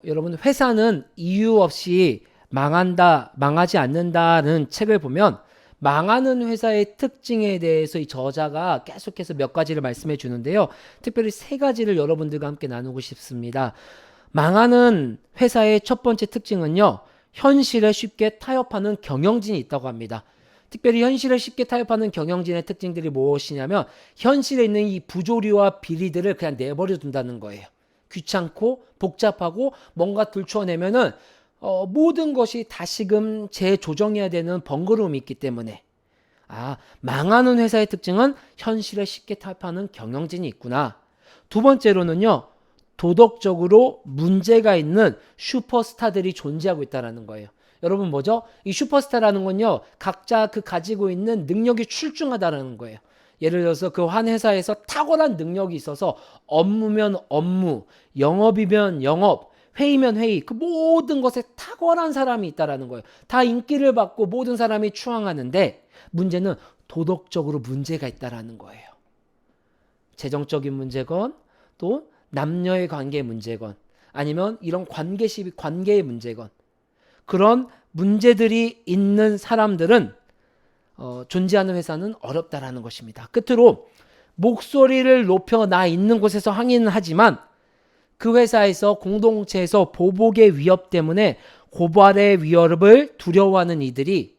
여러분, 회사는 이유 없이 망한다, 망하지 않는다는 책을 보면 망하는 회사의 특징에 대해서 이 저자가 계속해서 몇 가지를 말씀해 주는데요. 특별히 세 가지를 여러분들과 함께 나누고 싶습니다. 망하는 회사의 첫 번째 특징은요, 현실에 쉽게 타협하는 경영진이 있다고 합니다. 특별히 현실에 쉽게 타협하는 경영진의 특징들이 무엇이냐면 현실에 있는 이 부조리와 비리들을 그냥 내버려 둔다는 거예요. 귀찮고 복잡하고 뭔가 들춰내면은 모든 것이 다시금 재조정해야 되는 번거로움이 있기 때문에 망하는 회사의 특징은 현실에 쉽게 타협하는 경영진이 있구나. 두 번째로는요, 도덕적으로 문제가 있는 슈퍼스타들이 존재하고 있다는 거예요. 여러분 뭐죠? 이 슈퍼스타라는 건요, 각자 그 가지고 있는 능력이 출중하다는 거예요. 예를 들어서 그 한 회사에서 탁월한 능력이 있어서 업무면 업무, 영업이면 영업, 회의면 회의, 그 모든 것에 탁월한 사람이 있다는 거예요. 다 인기를 받고 모든 사람이 추앙하는데 문제는 도덕적으로 문제가 있다는 거예요. 재정적인 문제건 또 남녀의 관계 문제건 아니면 이런 관계의 문제건 그런 문제들이 있는 사람들은 존재하는 회사는 어렵다라는 것입니다. 끝으로 목소리를 높여 나 있는 곳에서 항의는 하지만 그 회사에서 공동체에서 보복의 위협 때문에 고발의 위협을 두려워하는 이들이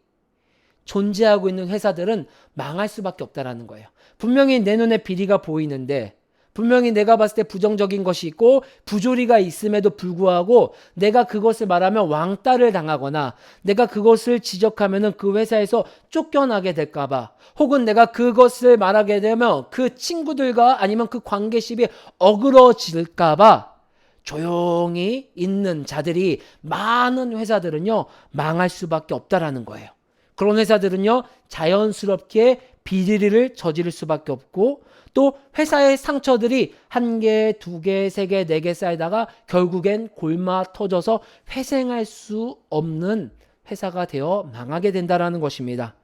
존재하고 있는 회사들은 망할 수밖에 없다라는 거예요. 분명히 내 눈에 비리가 보이는데 분명히 내가 봤을 때 부정적인 것이 있고 부조리가 있음에도 불구하고 내가 그것을 말하면 왕따를 당하거나 내가 그것을 지적하면 그 회사에서 쫓겨나게 될까봐 혹은 내가 그것을 말하게 되면 그 친구들과 아니면 그 관계십이 어그러질까봐 조용히 있는 자들이 많은 회사들은요 망할 수밖에 없다라는 거예요. 그런 회사들은요 자연스럽게 비리를 저지를 수밖에 없고 또 회사의 상처들이 한 개, 두 개, 세 개, 네 개 쌓이다가 결국엔 골마 터져서 회생할 수 없는 회사가 되어 망하게 된다는 것입니다.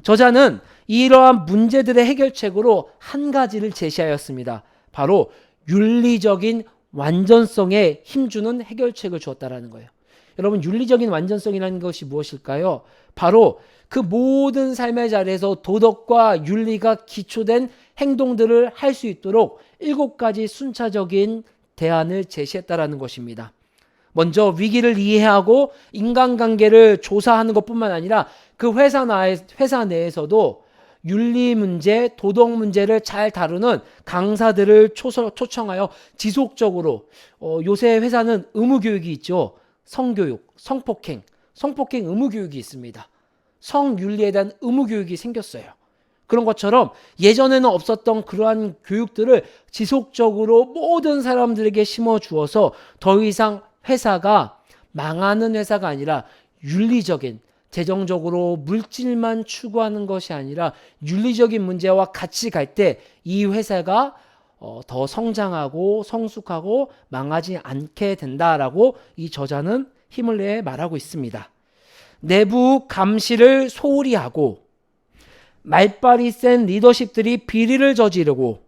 저자는 이러한 문제들의 해결책으로 한 가지를 제시하였습니다. 바로 윤리적인 완전성에 힘주는 해결책을 주었다는 거예요. 여러분, 윤리적인 완전성이라는 것이 무엇일까요? 바로 그 모든 삶의 자리에서 도덕과 윤리가 기초된 행동들을 할 수 있도록 7가지 순차적인 대안을 제시했다라는 것입니다. 먼저 위기를 이해하고 인간관계를 조사하는 것뿐만 아니라 그 회사 내에서도 윤리 문제, 도덕 문제를 잘 다루는 강사들을 초청하여 지속적으로 요새 회사는 의무교육이 있죠. 성교육, 성폭행 의무교육이 있습니다. 성윤리에 대한 의무교육이 생겼어요. 그런 것처럼 예전에는 없었던 그러한 교육들을 지속적으로 모든 사람들에게 심어주어서 더 이상 회사가 망하는 회사가 아니라 윤리적인, 재정적으로 물질만 추구하는 것이 아니라 윤리적인 문제와 같이 갈 때 이 회사가 더 성장하고 성숙하고 망하지 않게 된다라고 이 저자는 힘을 내어 말하고 있습니다. 내부 감시를 소홀히 하고 말빨이 센 리더십들이 비리를 저지르고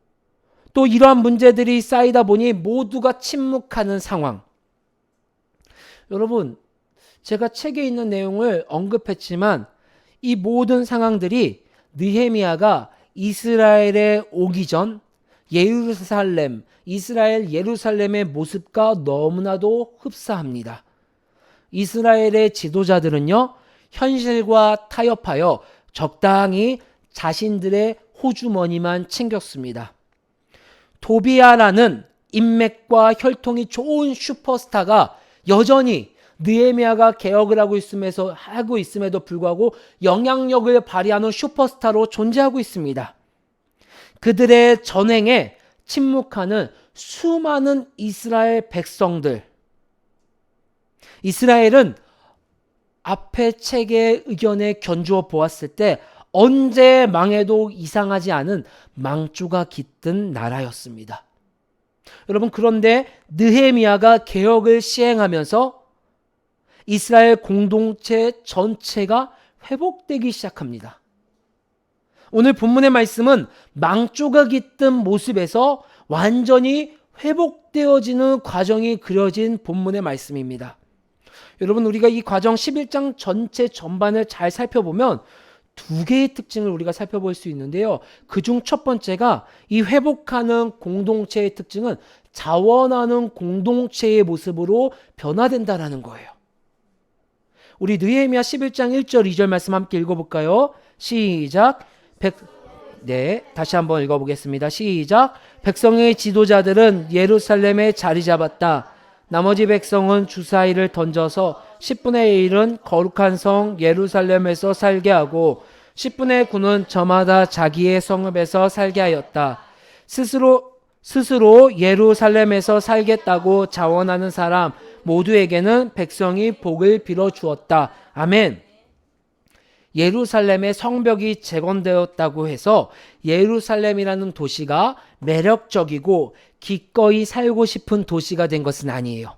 또 이러한 문제들이 쌓이다 보니 모두가 침묵하는 상황. 여러분, 제가 책에 있는 내용을 언급했지만 이 모든 상황들이 느헤미야가 이스라엘에 오기 전 이스라엘 예루살렘의 모습과 너무나도 흡사합니다. 이스라엘의 지도자들은요, 현실과 타협하여 적당히 자신들의 호주머니만 챙겼습니다. 도비아라는 인맥과 혈통이 좋은 슈퍼스타가 여전히 느헤미야가 개혁을 하고 있음에도 불구하고 영향력을 발휘하는 슈퍼스타로 존재하고 있습니다. 그들의 전횡에 침묵하는 수많은 이스라엘 백성들. 이스라엘은 앞의 책의 의견에 견주어 보았을 때 언제 망해도 이상하지 않은 망조가 깃든 나라였습니다. 여러분, 그런데 느헤미야가 개혁을 시행하면서 이스라엘 공동체 전체가 회복되기 시작합니다. 오늘 본문의 말씀은 망조가 깃든 모습에서 완전히 회복되어지는 과정이 그려진 본문의 말씀입니다. 여러분, 우리가 이 과정 11장 전체 전반을 잘 살펴보면 두 개의 특징을 우리가 살펴볼 수 있는데요. 그중 첫 번째가 이 회복하는 공동체의 특징은 자원하는 공동체의 모습으로 변화된다라는 거예요. 우리 느헤미야 11장 1절 2절 말씀 함께 읽어볼까요? 시작. 네, 다시 한번 읽어보겠습니다. 시작. 백성의 지도자들은 예루살렘에 자리 잡았다. 나머지 백성은 주사위를 던져서 10분의 1은 거룩한 성 예루살렘에서 살게 하고 10분의 9는 저마다 자기의 성읍에서 살게 하였다. 스스로 예루살렘에서 살겠다고 자원하는 사람 모두에게는 백성이 복을 빌어 주었다. 아멘. 예루살렘의 성벽이 재건되었다고 해서 예루살렘이라는 도시가 매력적이고 기꺼이 살고 싶은 도시가 된 것은 아니에요.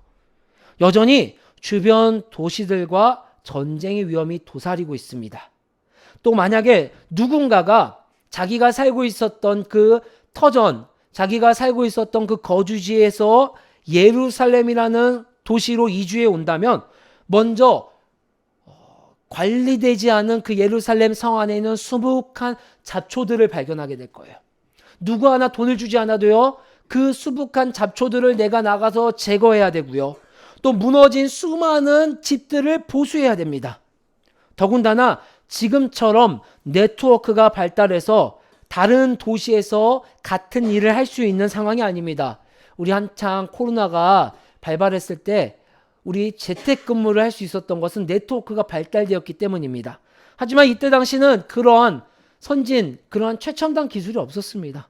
여전히 주변 도시들과 전쟁의 위험이 도사리고 있습니다. 또 만약에 누군가가 자기가 살고 있었던 그 터전, 자기가 살고 있었던 그 거주지에서 예루살렘이라는 도시로 이주해 온다면 먼저 관리되지 않은 그 예루살렘 성 안에 있는 수북한 잡초들을 발견하게 될 거예요. 누구 하나 돈을 주지 않아도요, 그 수북한 잡초들을 내가 나가서 제거해야 되고요. 또 무너진 수많은 집들을 보수해야 됩니다. 더군다나 지금처럼 네트워크가 발달해서 다른 도시에서 같은 일을 할 수 있는 상황이 아닙니다. 우리 한창 코로나가 발발했을 때 우리 재택근무를 할 수 있었던 것은 네트워크가 발달되었기 때문입니다. 하지만 이때 당시는 그러한 그러한 최첨단 기술이 없었습니다.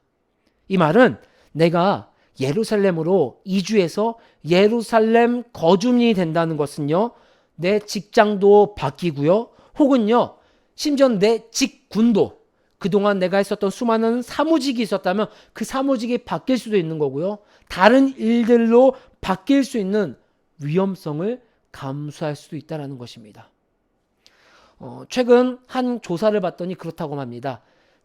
이 말은 내가 예루살렘으로 이주해서 예루살렘 거주민이 된다는 것은요, 내 직장도 바뀌고요, 혹은요, 심지어 내 직군도, 그동안 내가 했었던 수많은 사무직이 있었다면 그 사무직이 바뀔 수도 있는 거고요, 다른 일들로 바뀔 수 있는 위험성을 감수할 수도 있다는 것입니다. 최근 한 조사를 봤더니 그렇다고 합니다.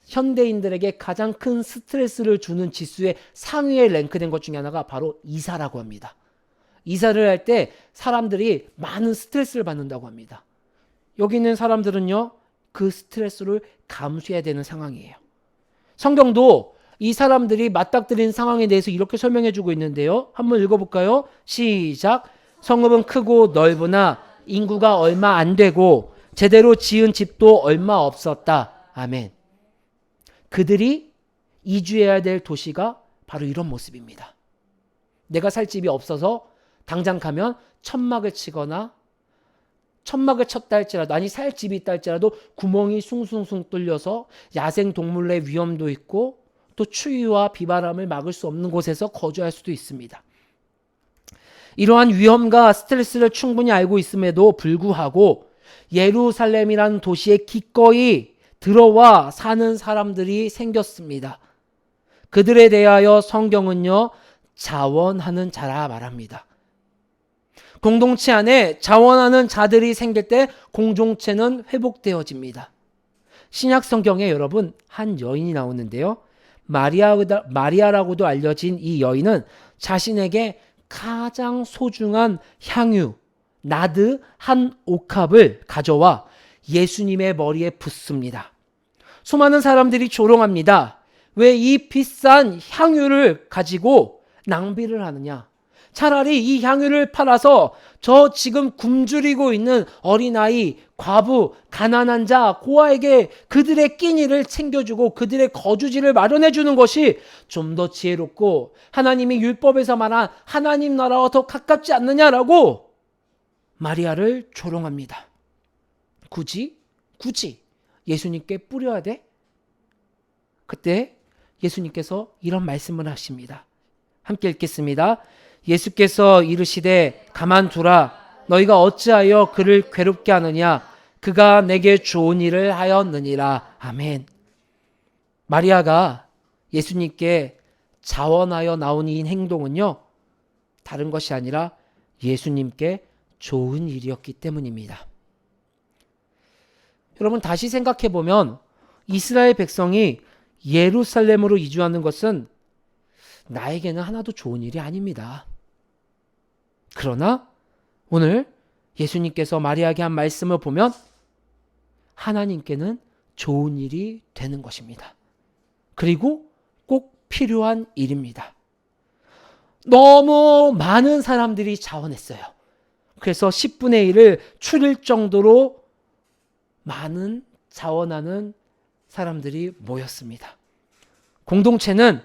현대인들에게 가장 큰 스트레스를 주는 지수의 상위에 랭크된 것 중에 하나가 바로 이사라고 합니다. 이사를 할 때 사람들이 많은 스트레스를 받는다고 합니다. 여기 있는 사람들은요, 그 스트레스를 감수해야 되는 상황이에요. 성경도 이 사람들이 맞닥뜨린 상황에 대해서 이렇게 설명해 주고 있는데요. 한번 읽어볼까요? 시작. 성읍은 크고 넓으나 인구가 얼마 안 되고 제대로 지은 집도 얼마 없었다. 아멘. 그들이 이주해야 될 도시가 바로 이런 모습입니다. 내가 살 집이 없어서 당장 가면 천막을 치거나, 천막을 쳤다 할지라도, 아니 살 집이 있다 할지라도 구멍이 숭숭숭 뚫려서 야생동물의 위험도 있고 또 추위와 비바람을 막을 수 없는 곳에서 거주할 수도 있습니다. 이러한 위험과 스트레스를 충분히 알고 있음에도 불구하고 예루살렘이라는 도시에 기꺼이 들어와 사는 사람들이 생겼습니다. 그들에 대하여 성경은요, 자원하는 자라 말합니다. 공동체 안에 자원하는 자들이 생길 때 공동체는 회복되어집니다. 신약 성경에 여러분 한 여인이 나오는데요. 마리아라고도 알려진 이 여인은 자신에게 가장 소중한 향유, 나드 한 옥합을 가져와 예수님의 머리에 붓습니다. 수많은 사람들이 조롱합니다. 왜 이 비싼 향유를 가지고 낭비를 하느냐? 차라리 이 향유를 팔아서 저 지금 굶주리고 있는 어린아이, 과부, 가난한 자, 고아에게 그들의 끼니를 챙겨주고 그들의 거주지를 마련해 주는 것이 좀 더 지혜롭고 하나님이 율법에서 말한 하나님 나라와 더 가깝지 않느냐라고 마리아를 조롱합니다. 굳이 예수님께 뿌려야 돼? 그때 예수님께서 이런 말씀을 하십니다. 함께 읽겠습니다. 예수께서 이르시되 가만두라. 너희가 어찌하여 그를 괴롭게 하느냐? 그가 내게 좋은 일을 하였느니라. 아멘. 마리아가 예수님께 자원하여 나온 이 행동은요, 다른 것이 아니라 예수님께 좋은 일이었기 때문입니다. 여러분 다시 생각해 보면 이스라엘 백성이 예루살렘으로 이주하는 것은 나에게는 하나도 좋은 일이 아닙니다. 그러나 오늘 예수님께서 마리아에게 한 말씀을 보면 하나님께는 좋은 일이 되는 것입니다. 그리고 꼭 필요한 일입니다. 너무 많은 사람들이 자원했어요. 그래서 10분의 1을 추릴 정도로 많은 자원하는 사람들이 모였습니다. 공동체는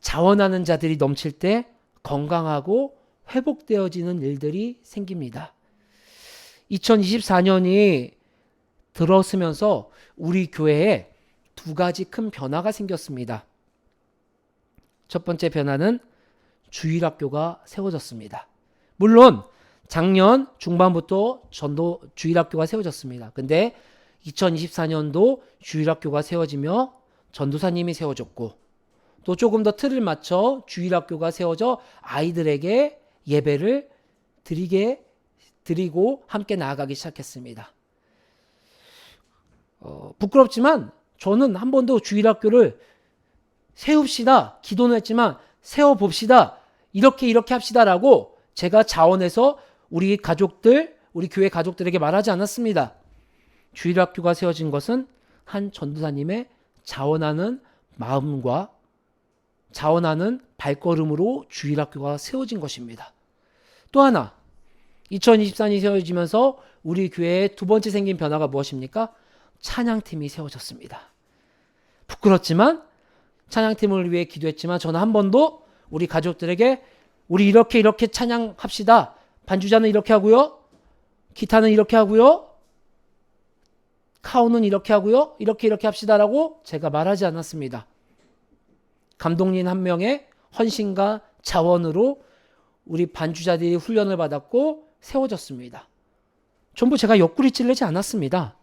자원하는 자들이 넘칠 때 건강하고 회복되어지는 일들이 생깁니다. 2024년이 들어서면서 우리 교회에 두 가지 큰 변화가 생겼습니다. 첫 번째 변화는 주일학교가 세워졌습니다. 물론 작년 중반부터 전도 주일학교가 세워졌습니다. 근데 2024년도 주일학교가 세워지며 전도사님이 세워졌고 또 조금 더 틀을 맞춰 주일학교가 세워져 아이들에게 예배를 드리고 함께 나아가기 시작했습니다. 부끄럽지만 저는 한 번도 주일학교를 세웁시다 기도는 했지만 세워봅시다 이렇게 합시다라고 제가 자원해서 우리 가족들 우리 교회 가족들에게 말하지 않았습니다. 주일학교가 세워진 것은 한 전도사님의 자원하는 마음과 자원하는 발걸음으로 주일학교가 세워진 것입니다. 또 하나 2024년이 세워지면서 우리 교회에 두 번째 생긴 변화가 무엇입니까? 찬양팀이 세워졌습니다. 부끄럽지만 찬양팀을 위해 기도했지만 저는 한 번도 우리 가족들에게 우리 이렇게 찬양합시다. 반주자는 이렇게 하고요. 기타는 이렇게 하고요. 카운은 이렇게 하고요. 이렇게 합시다라고 제가 말하지 않았습니다. 감독님 한 명의 헌신과 자원으로 우리 반주자들이 훈련을 받았고 세워졌습니다. 전부 제가 옆구리 찔리지 않았습니다.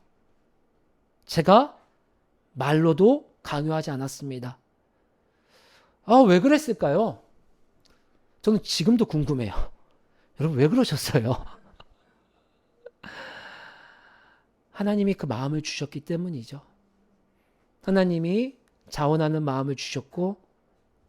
제가 말로도 강요하지 않았습니다. 왜 그랬을까요? 저는 지금도 궁금해요. 여러분 왜 그러셨어요? 하나님이 그 마음을 주셨기 때문이죠. 하나님이 자원하는 마음을 주셨고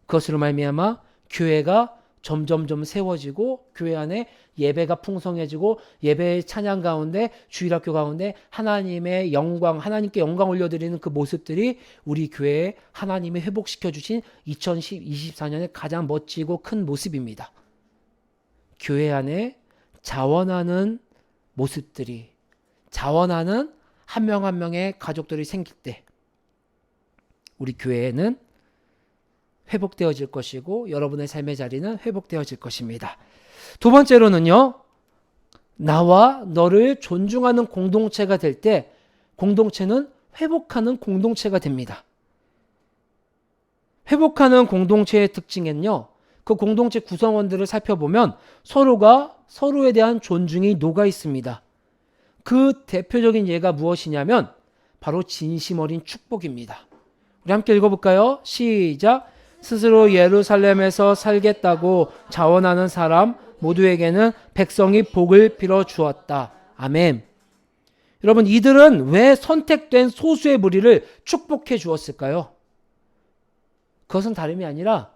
그것으로 말미암아 교회가 점점점 세워지고 교회 안에 예배가 풍성해지고 예배의 찬양 가운데 주일학교 가운데 하나님의 영광 하나님께 영광 올려드리는 그 모습들이 우리 교회에 하나님이 회복시켜 주신 2024년의 가장 멋지고 큰 모습입니다. 교회 안에 자원하는 모습들이 자원하는 한 명 한 명의 가족들이 생길 때 우리 교회에는 회복되어질 것이고 여러분의 삶의 자리는 회복되어질 것입니다. 두 번째로는요. 나와 너를 존중하는 공동체가 될 때 공동체는 회복하는 공동체가 됩니다. 회복하는 공동체의 특징은요. 그 공동체 구성원들을 살펴보면 서로가 서로에 대한 존중이 녹아 있습니다. 그 대표적인 예가 무엇이냐면 바로 진심 어린 축복입니다. 우리 함께 읽어볼까요? 시작! 스스로 예루살렘에서 살겠다고 자원하는 사람 모두에게는 백성이 복을 빌어 주었다. 아멘. 여러분 이들은 왜 선택된 소수의 무리를 축복해 주었을까요? 그것은 다름이 아니라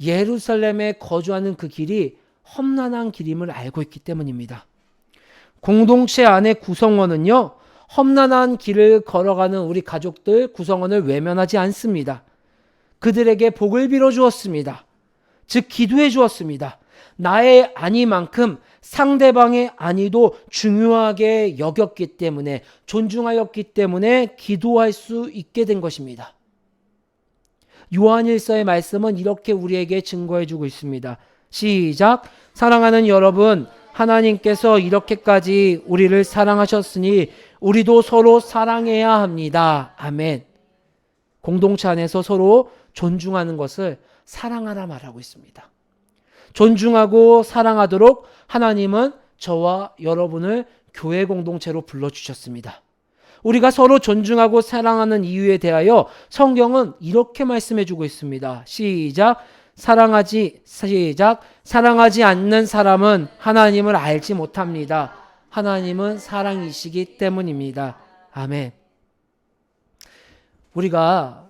예루살렘에 거주하는 그 길이 험난한 길임을 알고 있기 때문입니다. 공동체 안의 구성원은요. 험난한 길을 걸어가는 우리 가족들 구성원을 외면하지 않습니다. 그들에게 복을 빌어 주었습니다. 즉 기도해 주었습니다. 나의 아니만큼 상대방의 아니도 중요하게 여겼기 때문에 존중하였기 때문에 기도할 수 있게 된 것입니다. 요한일서의 말씀은 이렇게 우리에게 증거해 주고 있습니다. 시작! 사랑하는 여러분, 하나님께서 이렇게까지 우리를 사랑하셨으니 우리도 서로 사랑해야 합니다. 아멘. 공동체 안에서 서로 존중하는 것을 사랑하라 말하고 있습니다. 존중하고 사랑하도록 하나님은 저와 여러분을 교회 공동체로 불러주셨습니다. 우리가 서로 존중하고 사랑하는 이유에 대하여 성경은 이렇게 말씀해주고 있습니다. 시작! 사랑하지 않는 사람은 하나님을 알지 못합니다. 하나님은 사랑이시기 때문입니다. 아멘. 우리가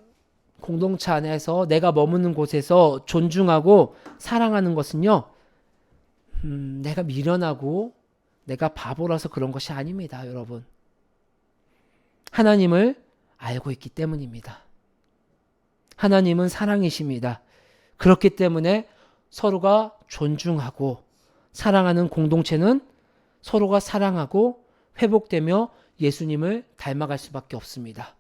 공동체 안에서 내가 머무는 곳에서 존중하고 사랑하는 것은요, 내가 미련하고 내가 바보라서 그런 것이 아닙니다, 여러분. 하나님을 알고 있기 때문입니다. 하나님은 사랑이십니다. 그렇기 때문에 서로가 존중하고 사랑하는 공동체는 서로가 사랑하고 회복되며 예수님을 닮아갈 수밖에 없습니다.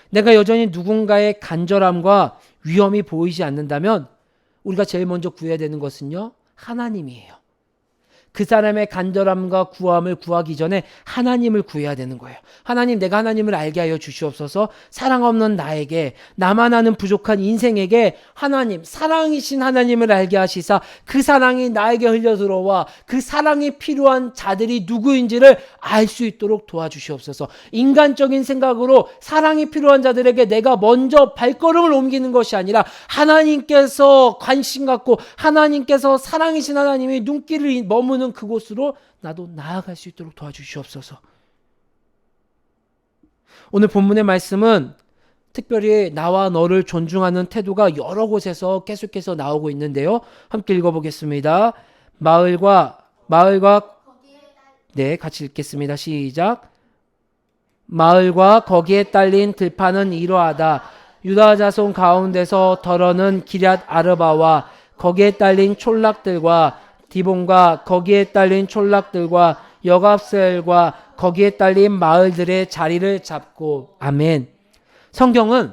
내가 여전히 누군가의 간절함과 위험이 보이지 않는다면 우리가 제일 먼저 구해야 되는 것은요, 하나님이에요. 그 사람의 간절함과 구함을 구하기 전에 하나님을 구해야 되는 거예요. 하나님, 내가 하나님을 알게 하여 주시옵소서. 사랑 없는 나에게, 나만 아는 부족한 인생에게 하나님, 사랑이신 하나님을 알게 하시사 그 사랑이 나에게 흘려 들어와 그 사랑이 필요한 자들이 누구인지를 알 수 있도록 도와주시옵소서. 인간적인 생각으로 사랑이 필요한 자들에게 내가 먼저 발걸음을 옮기는 것이 아니라 하나님께서 관심 갖고 하나님께서 사랑이신 하나님이 눈길을 머무는 그곳으로 나도 나아갈 수 있도록 도와주시옵소서. 오늘 본문의 말씀은 특별히 나와 너를 존중하는 태도가 여러 곳에서 계속해서 나오고 있는데요. 함께 읽어보겠습니다. 마을과 네, 같이 읽겠습니다. 시작. 마을과 거기에 딸린 들판은 이러하다. 유다 자손 가운데서 더러는 기럇 아르바와 거기에 딸린 촌락들과 디본과 거기에 딸린 촌락들과 여갑셀과 거기에 딸린 마을들의 자리를 잡고. 아멘. 성경은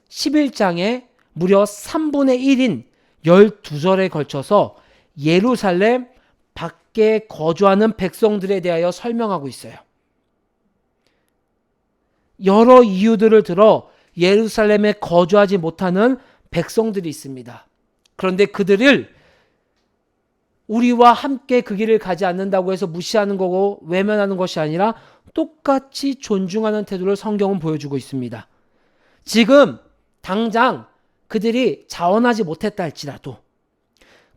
11장에 무려 3분의 1인 12절에 걸쳐서 예루살렘 밖에 거주하는 백성들에 대하여 설명하고 있어요. 여러 이유들을 들어 예루살렘에 거주하지 못하는 백성들이 있습니다. 그런데 그들을 우리와 함께 그 길을 가지 않는다고 해서 무시하는 거고 외면하는 것이 아니라 똑같이 존중하는 태도를 성경은 보여주고 있습니다. 지금 당장 그들이 자원하지 못했다 할지라도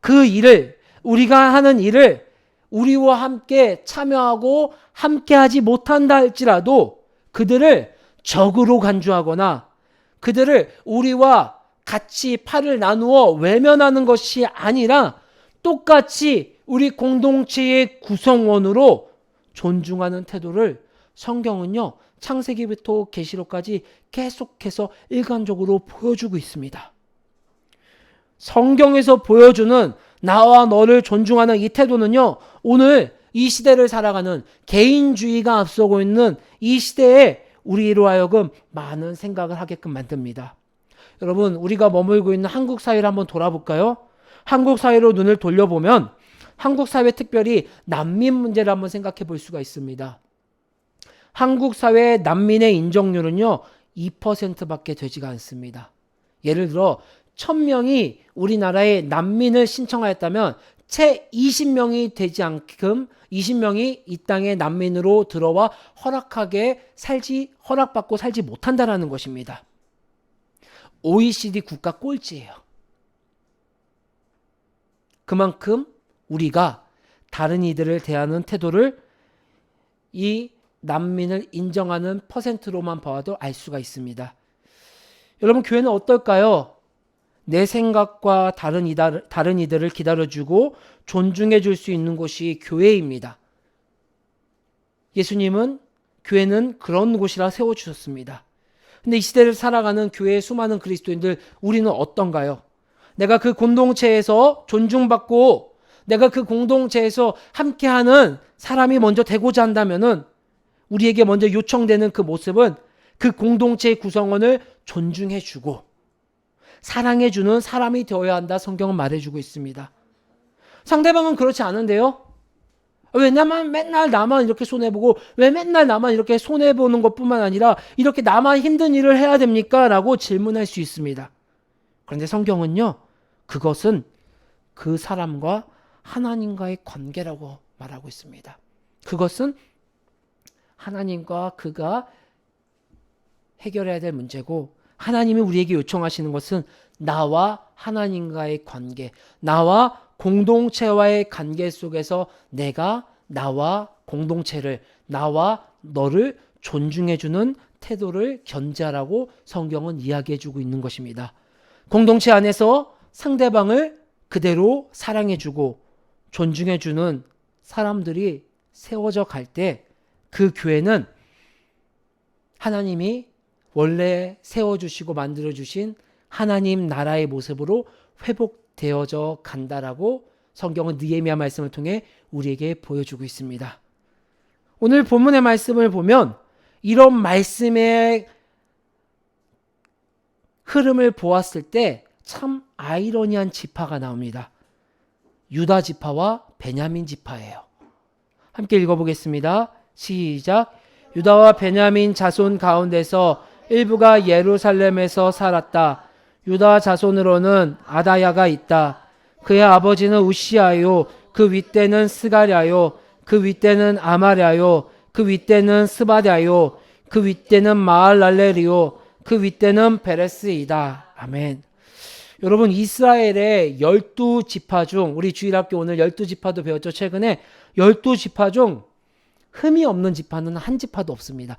그 일을, 우리가 하는 일을 우리와 함께 참여하고 함께하지 못한다 할지라도 그들을 적으로 간주하거나 그들을 우리와 같이 팔을 나누어 외면하는 것이 아니라 똑같이 우리 공동체의 구성원으로 존중하는 태도를 성경은요, 창세기부터 계시록까지 계속해서 일관적으로 보여주고 있습니다. 성경에서 보여주는 나와 너를 존중하는 이 태도는요, 오늘 이 시대를 살아가는 개인주의가 앞서고 있는 이 시대에 우리로 하여금 많은 생각을 하게끔 만듭니다. 여러분, 우리가 머물고 있는 한국 사회를 한번 돌아볼까요? 한국 사회로 눈을 돌려보면 한국 사회, 특별히 난민 문제를 한번 생각해 볼 수가 있습니다. 한국 사회의 난민의 인정률은요 2%밖에 되지가 않습니다. 예를 들어 1000명이 우리나라에 난민을 신청하였다면 채 20명이 되지 않게끔 20명이 이 땅에 난민으로 들어와 허락받고 살지 못한다라는 것입니다. OECD 국가 꼴찌예요. 그만큼 우리가 다른 이들을 대하는 태도를 이 난민을 인정하는 퍼센트로만 봐도 알 수가 있습니다. 여러분, 교회는 어떨까요? 내 생각과 다른 이들을 기다려주고 존중해 줄 수 있는 곳이 교회입니다. 예수님은 교회는 그런 곳이라 세워주셨습니다. 근데 이 시대를 살아가는 교회의 수많은 그리스도인들, 우리는 어떤가요? 내가 그 공동체에서 존중받고 내가 그 공동체에서 함께하는 사람이 먼저 되고자 한다면은 우리에게 먼저 요청되는 그 모습은 그 공동체의 구성원을 존중해주고 사랑해주는 사람이 되어야 한다, 성경은 말해주고 있습니다. 상대방은 그렇지 않은데요? 왜 맨날 나만 이렇게 손해보고 왜 맨날 나만 이렇게 손해보는 것뿐만 아니라 이렇게 나만 힘든 일을 해야 됩니까? 라고 질문할 수 있습니다. 그런데 성경은요, 그것은 그 사람과 하나님과의 관계라고 말하고 있습니다. 그것은 하나님과 그가 해결해야 될 문제고, 하나님이 우리에게 요청하시는 것은 나와 하나님과의 관계, 나와 공동체와의 관계 속에서 내가 나와 공동체를, 나와 너를 존중해주는 태도를 견지하라고 성경은 이야기해주고 있는 것입니다. 공동체 안에서 상대방을 그대로 사랑해주고 존중해주는 사람들이 세워져 갈 때 그 교회는 하나님이 원래 세워주시고 만들어주신 하나님 나라의 모습으로 회복되어져 간다라고 성경은 느헤미야 말씀을 통해 우리에게 보여주고 있습니다. 오늘 본문의 말씀을 보면 이런 말씀의 흐름을 보았을 때 참 아이러니한 지파가 나옵니다. 유다 지파와 베냐민 지파예요. 함께 읽어보겠습니다. 시작. 유다와 베냐민 자손 가운데서 일부가 예루살렘에서 살았다. 유다 자손으로는 아다야가 있다. 그의 아버지는 우시아요. 그 윗대는 스가랴요. 그 윗대는 아마랴요. 그 윗대는 스바랴요. 그 윗대는 마알랄레리요. 그 윗대는 베레스이다. 아멘. 여러분, 이스라엘의 12지파 중, 우리 주일학교 오늘 12지파도 배웠죠. 최근에 12지파 중 흠이 없는 지파는 한 지파도 없습니다.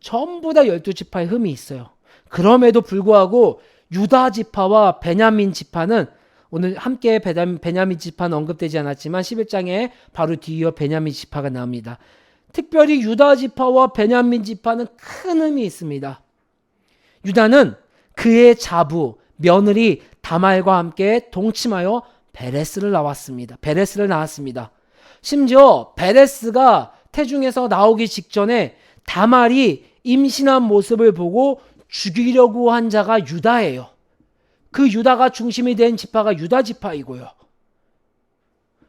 전부 다 12지파에 흠이 있어요. 그럼에도 불구하고 유다 지파와 베냐민 지파는 오늘 함께 베냐민 지파는 언급되지 않았지만 11장에 바로 뒤이어 베냐민 지파가 나옵니다. 특별히 유다 지파와 베냐민 지파는 큰 흠이 있습니다. 유다는 그의 자부, 며느리 다말과 함께 동침하여 베레스를 낳았습니다. 심지어 베레스가 태중에서 나오기 직전에 다말이 임신한 모습을 보고 죽이려고 한 자가 유다예요. 그 유다가 중심이 된 지파가 유다 지파이고요.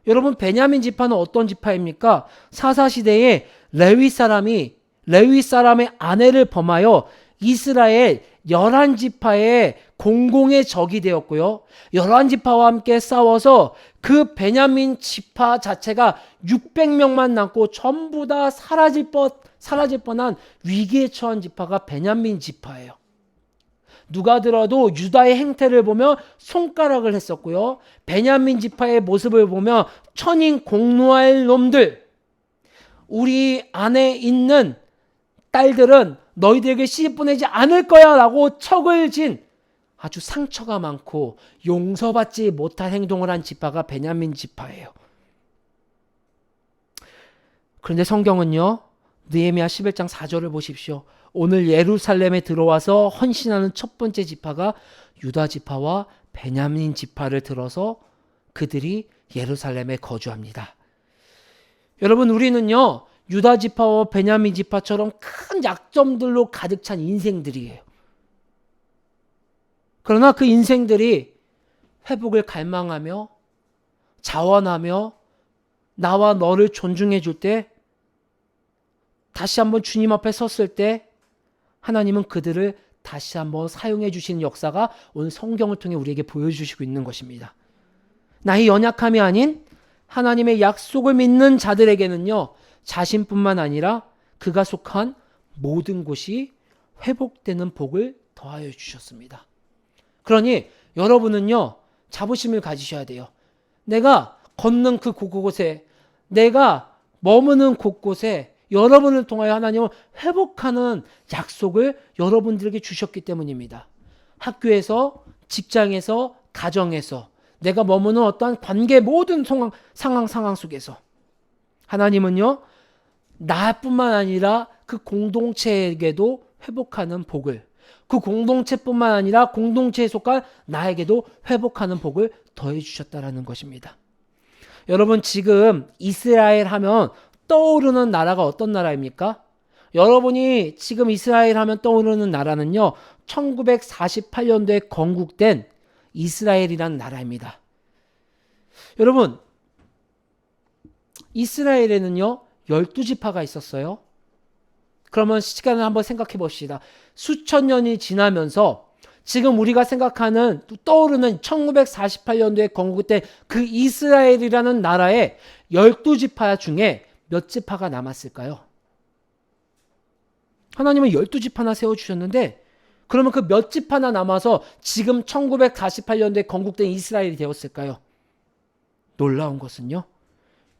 여러분, 베냐민 지파는 어떤 지파입니까? 사사시대에 레위 사람의 아내를 범하여 이스라엘 11지파의 공공의 적이 되었고요. 11지파와 함께 싸워서 그 베냐민 지파 자체가 600명만 남고 전부 다 사라질 뻔한 위기에 처한 지파가 베냐민 지파예요. 누가 들어도 유다의 행태를 보며 손가락을 했었고요. 베냐민 지파의 모습을 보며 천인 공노할 놈들, 우리 안에 있는 딸들은 너희들에게 시집 보내지 않을 거야 라고 척을 진 아주 상처가 많고 용서받지 못할 행동을 한 지파가 베냐민 지파예요. 그런데 성경은요, 느헤미야 11장 4절을 보십시오. 오늘 예루살렘에 들어와서 헌신하는 첫 번째 지파가 유다 지파와 베냐민 지파를 들어서 그들이 예루살렘에 거주합니다. 여러분, 우리는요, 유다 지파와 베냐민 지파처럼 큰 약점들로 가득 찬 인생들이에요. 그러나 그 인생들이 회복을 갈망하며 자원하며 나와 너를 존중해 줄 때, 다시 한번 주님 앞에 섰을 때 하나님은 그들을 다시 한번 사용해 주시는 역사가 오늘 성경을 통해 우리에게 보여주시고 있는 것입니다. 나의 연약함이 아닌 하나님의 약속을 믿는 자들에게는요, 자신뿐만 아니라 그가 속한 모든 곳이 회복되는 복을 더하여 주셨습니다. 그러니 여러분은요, 자부심을 가지셔야 돼요. 내가 걷는 그 곳곳에, 내가 머무는 곳곳에 여러분을 통하여 하나님은 회복하는 약속을 여러분들에게 주셨기 때문입니다. 학교에서, 직장에서, 가정에서, 내가 머무는 어떠한 관계 모든 상황 속에서 하나님은요, 나뿐만 아니라 그 공동체에게도 회복하는 복을, 그 공동체뿐만 아니라 공동체에 속한 나에게도 회복하는 복을 더해 주셨다라는 것입니다. 여러분, 지금 이스라엘 하면 떠오르는 나라가 어떤 나라입니까? 여러분이 지금 이스라엘 하면 떠오르는 나라는요, 1948년도에 건국된 이스라엘이라는 나라입니다. 여러분, 이스라엘에는요 12지파가 있었어요. 그러면 시간을 한번 생각해 봅시다. 수천 년이 지나면서 지금 우리가 생각하는, 떠오르는 1948년도에 건국된 그 이스라엘이라는 나라의 12지파 중에 몇 지파가 남았을까요? 하나님은 12지파나 세워주셨는데, 그러면 그 몇 지파나 남아서 지금 1948년도에 건국된 이스라엘이 되었을까요? 놀라운 것은요,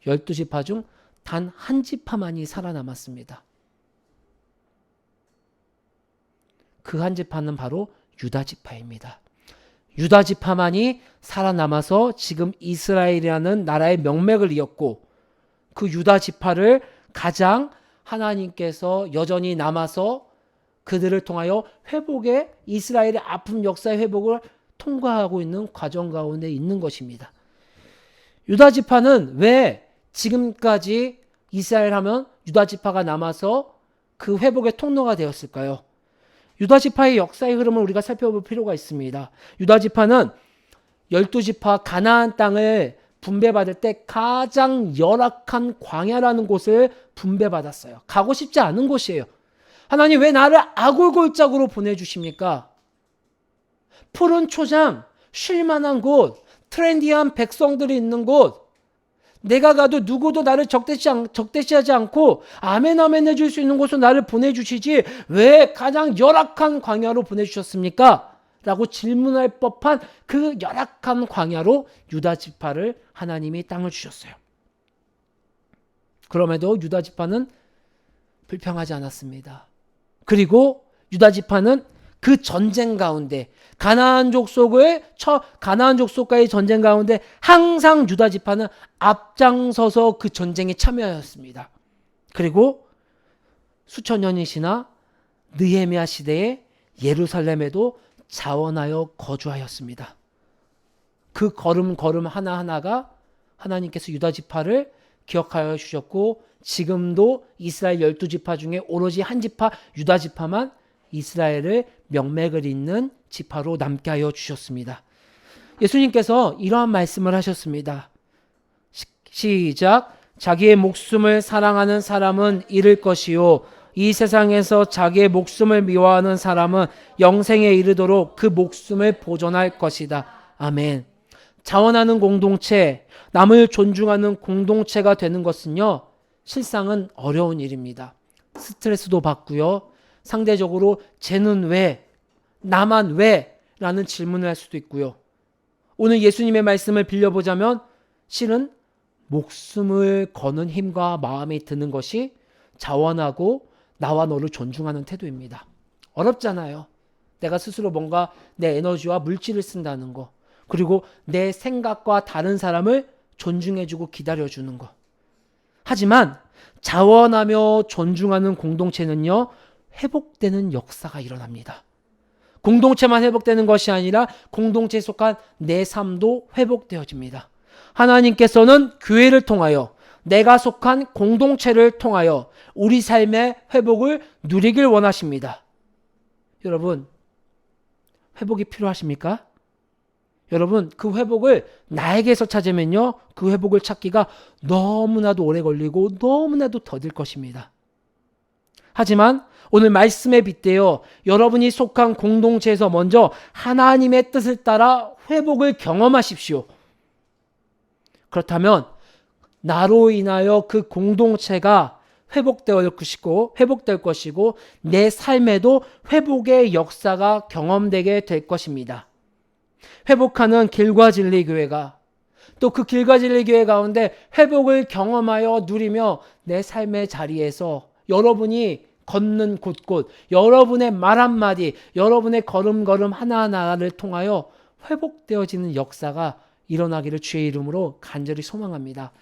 12지파 중 단 한 지파만이 살아남았습니다. 그 한 지파는 바로 유다 지파입니다. 유다 지파만이 살아남아서 지금 이스라엘이라는 나라의 명맥을 이었고, 그 유다 지파를 가장 하나님께서 여전히 남아서 그들을 통하여 회복의, 이스라엘의 아픔 역사의 회복을 통과하고 있는 과정 가운데 있는 것입니다. 유다 지파는 왜 지금까지 이스라엘 하면 유다 지파가 남아서 그 회복의 통로가 되었을까요? 유다 지파의 역사의 흐름을 우리가 살펴볼 필요가 있습니다. 유다 지파는 12지파 가나안 땅을 분배받을 때 가장 열악한 광야라는 곳을 분배받았어요. 가고 싶지 않은 곳이에요. 하나님, 왜 나를 아골골짝으로 보내주십니까? 푸른 초장, 쉴만한 곳, 트렌디한 백성들이 있는 곳, 내가 가도 누구도 나를 적대시하지 않고 아멘 아멘 해줄 수 있는 곳으로 나를 보내주시지 왜 가장 열악한 광야로 보내주셨습니까? 라고 질문할 법한 그 열악한 광야로 유다 지파를 하나님이 땅을 주셨어요. 그럼에도 유다 지파는 불평하지 않았습니다. 그리고 유다 지파는 그 전쟁 가운데, 가나안 족속과의 전쟁 가운데 항상 유다 지파는 앞장서서 그 전쟁에 참여하였습니다. 그리고 수천 년이 지나 느헤미야 시대에 예루살렘에도 자원하여 거주하였습니다. 그 걸음 하나하나가 하나님께서 유다 지파를 기억하여 주셨고, 지금도 이스라엘 12지파 중에 오로지 한 지파 유다 지파만 이스라엘을 명맥을 잇는 지파로 남게 하여 주셨습니다. 예수님께서 이러한 말씀을 하셨습니다. 시작. 자기의 목숨을 사랑하는 사람은 잃을 것이요, 이 세상에서 자기의 목숨을 미워하는 사람은 영생에 이르도록 그 목숨을 보존할 것이다. 아멘. 자원하는 공동체, 남을 존중하는 공동체가 되는 것은요, 실상은 어려운 일입니다. 스트레스도 받고요, 상대적으로 쟤는 왜, 나만 왜? 라는 질문을 할 수도 있고요. 오늘 예수님의 말씀을 빌려보자면 실은 목숨을 거는 힘과 마음이 드는 것이 자원하고 나와 너를 존중하는 태도입니다. 어렵잖아요. 내가 스스로 뭔가 내 에너지와 물질을 쓴다는 거, 그리고 내 생각과 다른 사람을 존중해주고 기다려주는 거. 하지만 자원하며 존중하는 공동체는요, 회복되는 역사가 일어납니다. 공동체만 회복되는 것이 아니라 공동체에 속한 내 삶도 회복되어집니다. 하나님께서는 교회를 통하여, 내가 속한 공동체를 통하여 우리 삶의 회복을 누리길 원하십니다. 여러분, 회복이 필요하십니까? 여러분, 그 회복을 나에게서 찾으면요, 그 회복을 찾기가 너무나도 오래 걸리고 너무나도 더딜 것입니다. 하지만 오늘 말씀에 빗대어 여러분이 속한 공동체에서 먼저 하나님의 뜻을 따라 회복을 경험하십시오. 그렇다면 나로 인하여 그 공동체가 회복될 것이고 내 삶에도 회복의 역사가 경험되게 될 것입니다. 회복하는 길과 진리 교회가, 또 그 길과 진리 교회 가운데 회복을 경험하여 누리며 내 삶의 자리에서 여러분이 걷는 곳곳, 여러분의 말 한마디, 여러분의 걸음걸음 하나하나를 통하여 회복되어지는 역사가 일어나기를 주의 이름으로 간절히 소망합니다.